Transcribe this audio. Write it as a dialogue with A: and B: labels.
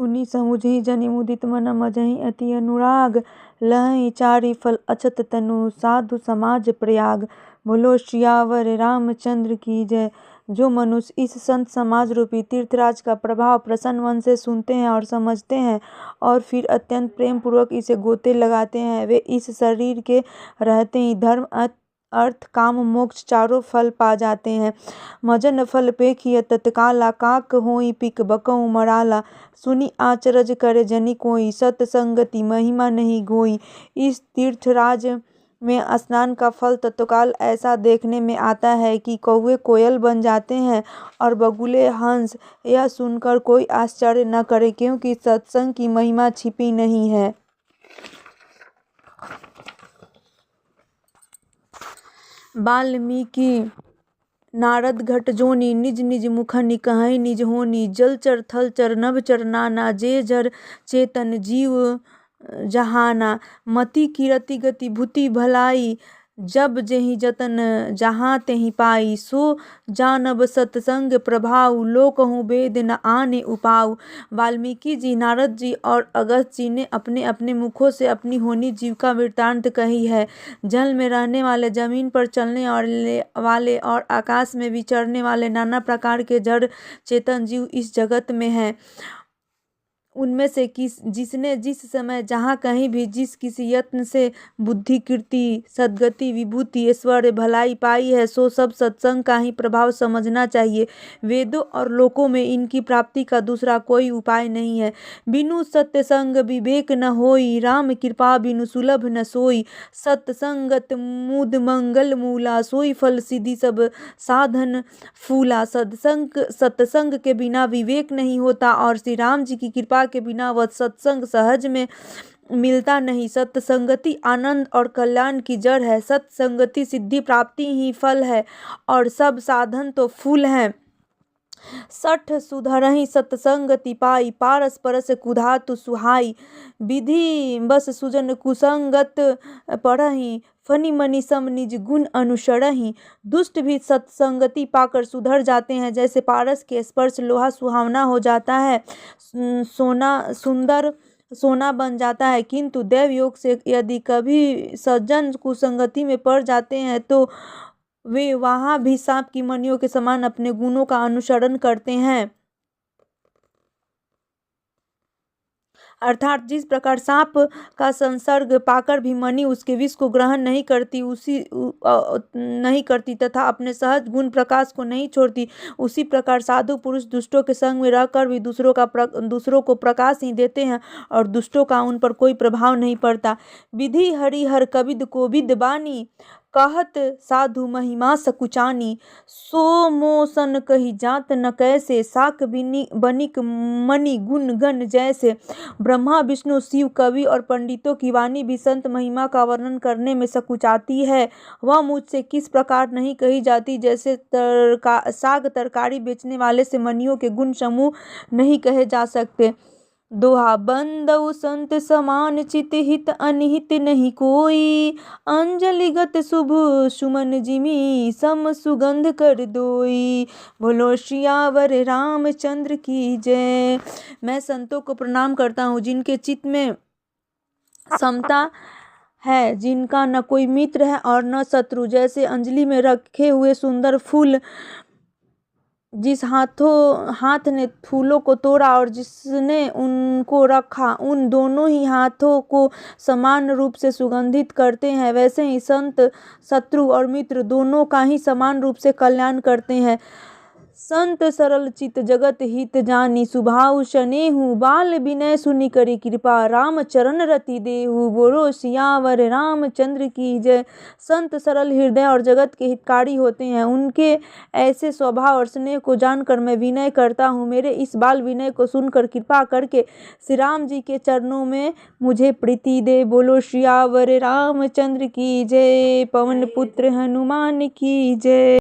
A: सुनी समुझहि जनि मुदित मन मजहि अति अनुराग। लहहि चारि फल अछत तनु साधु समाज प्रयाग। बोलो सियावर रामचंद्र की जय। जो मनुष्य इस संत समाज रूपी तीर्थराज का प्रभाव प्रसन्न मन से सुनते हैं और समझते हैं और फिर अत्यंत प्रेम पूर्वक इसे गोते लगाते हैं, वे इस शरीर के रहते ही धर्म अर्थ काम मोक्ष चारों फल पा जाते हैं। मजन फल पेखिय तत्काला काक होई पिक बकऊ मराला। सुनी आचरज करे जनि कोई सत्संगति महिमा नहीं गोई। इस तीर्थराज में स्नान का फल तत्काल ऐसा देखने में आता है कि कौवे कोयल बन जाते हैं और बगुले हंस। यह सुनकर कोई आश्चर्य न करे, क्योंकि सत्संग की महिमा छिपी नहीं है। वाल्मीकि नारद घट जोनी निज निज मुखनि कहै निज होनी। जलचर थलचर नभचर नाना जे जर चेतन जीव जहाना। मति कीरति गति भूति भलाई जब जेहि जतन जहाँ तेहि पाई। सो जानब सत्संग प्रभाव लोकहु वेद न आने उपाऊ। वाल्मीकि जी, नारद जी और अगस्त्य जी ने अपने अपने मुखों से अपनी होनी जीव का वृत्तांत कही है। जल में रहने वाले, जमीन पर चलने वाले और आकाश में विचरने वाले नाना प्रकार के जड़ चेतन जीव इस जगत में हैं। उनमें से जिसने जिस समय जहाँ कहीं भी जिस किसी यत्न से बुद्धि कीर्ति सद्गति विभूति ऐश्वर्य भलाई पाई है, सो सब सत्संग का ही प्रभाव समझना चाहिए। वेदों और लोकों में इनकी प्राप्ति का दूसरा कोई उपाय नहीं है। बिनु सत्संग विवेक न होई, राम कृपा बिनु सुलभ न सोई। सत्संगत मुद मंगल मूला, सोई फल सिद्धि सब साधन फूला। सत्संग के बिना विवेक नहीं होता और श्री राम जी की कृपा के बिना वह सत्संग सहज में मिलता नहीं। सत्संगति आनंद और कल्याण की जड़ है। सत्संगति सिद्धि प्राप्ति ही फल है और सब साधन तो फूल हैं। सठ सुधरहि सत्संगति पाई, पारस परस कुधातु सुहाई। विधि बस सुजन कुसंगत पढ़हि, फनि मनि सम निज गुण अनुसरहि। दुष्ट भी सत्संगति पाकर सुधर जाते हैं। जैसे पारस के स्पर्श लोहा सुहावना हो जाता है, सोना बन जाता है, किंतु दैव योग से यदि कभी सज्जन कुसंगति में पड़ जाते हैं तो वे वहां भी सांप की मनियों के समान अपने गुणों का अनुसरण करते हैं। अर्थात जिस प्रकार सांप का संसर्ग पाकर भी मणि उसके विष को ग्रहण नहीं करती तथा अपने सहज गुण प्रकाश को नहीं छोड़ती, उसी प्रकार साधु पुरुष दुष्टों के संग में रहकर भी दूसरों को प्रकाश ही देते हैं और दुष्टों का उन पर कोई प्रभाव नहीं पड़ता। विधि हरिहर कविद कोविद बानी, कहत साधु महिमा सकुचानी। सो मोसन कही जात न कैसे, साक बनिक मणि गुण गण जैसे। ब्रह्मा विष्णु शिव कवि और पंडितों की वाणी भी संत महिमा का वर्णन करने में सकुचाती है। वह मुझसे किस प्रकार नहीं कही जाती, जैसे साग तरकारी बेचने वाले से मणियों के गुण समूह नहीं कहे जा सकते। दोहा बंदउ संत समान चित हित अनहित नहीं कोई, अंजलिगत शुभ सुमन जिमी सम सुगंध कर दोई। बोलो सियावर रामचंद्र की जय। मैं संतों को प्रणाम करता हूँ जिनके चित्त में समता है, जिनका न कोई मित्र है और न शत्रु। जैसे अंजलि में रखे हुए सुंदर फूल, जिस हाथ ने फूलों को तोड़ा और जिसने उनको रखा, उन दोनों ही हाथों को समान रूप से सुगंधित करते हैं, वैसे ही संत शत्रु और मित्र दोनों का ही समान रूप से कल्याण करते हैं। संत सरल चित जगत हित जानी, सुभाव शनेहु बाल विनय सुनि करी कृपा, राम चरण रति देहु। बोलो सियावर रामचंद्र की जय। संत सरल हृदय और जगत के हितकारी होते हैं। उनके ऐसे स्वभाव और स्नेह को जानकर मैं विनय करता हूँ। मेरे इस बाल विनय को सुनकर कृपा करके श्री राम जी के चरणों में मुझे प्रीति दे। बोलो सियावर रामचंद्र की जय। पवन पुत्र हनुमान की जय।